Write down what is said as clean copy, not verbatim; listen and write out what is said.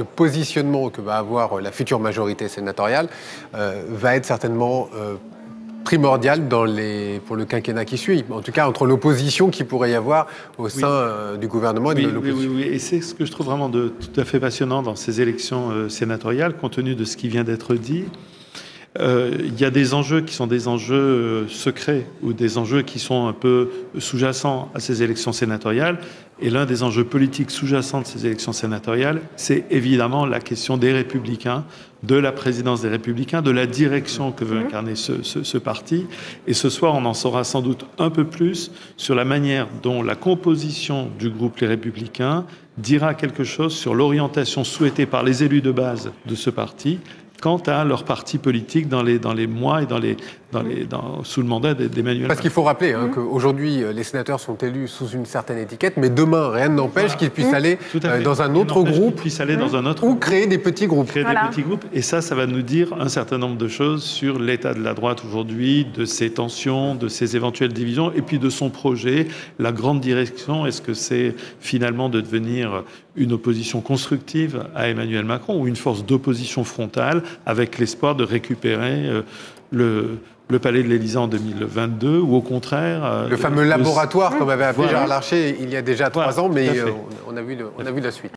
le positionnement que va avoir la future majorité sénatoriale va être certainement primordial pour le quinquennat qui suit. En tout cas, entre l'opposition qu'il pourrait y avoir au sein du gouvernement et de l'opposition. Oui. Et c'est ce que je trouve vraiment tout à fait passionnant dans ces élections sénatoriales, compte tenu de ce qui vient d'être dit. Il y a des enjeux qui sont des enjeux secrets ou des enjeux qui sont un peu sous-jacents à ces élections sénatoriales. Et l'un des enjeux politiques sous-jacents de ces élections sénatoriales, c'est évidemment la question des Républicains, de la présidence des Républicains, de la direction que veut incarner ce parti. Et ce soir, on en saura sans doute un peu plus sur la manière dont la composition du groupe Les Républicains dira quelque chose sur l'orientation souhaitée par les élus de base de ce parti quant à leur parti politique dans les mois et sous le mandat d'Emmanuel Macron. Parce qu'il faut rappeler qu'aujourd'hui, les sénateurs sont élus sous une certaine étiquette, mais demain, rien n'empêche qu'ils puissent aller dans un autre groupe ou créer des petits groupes. Et ça va nous dire un certain nombre de choses sur l'état de la droite aujourd'hui, de ses tensions, de ses éventuelles divisions, et puis de son projet, la grande direction. Est-ce que c'est finalement de devenir une opposition constructive à Emmanuel Macron ou une force d'opposition frontale avec l'espoir de récupérer le palais de l'Élysée en 2022 ou au contraire... le fameux laboratoire, comme avait appelé Gérard Larcher il y a déjà 3 ans, mais on a vu la suite.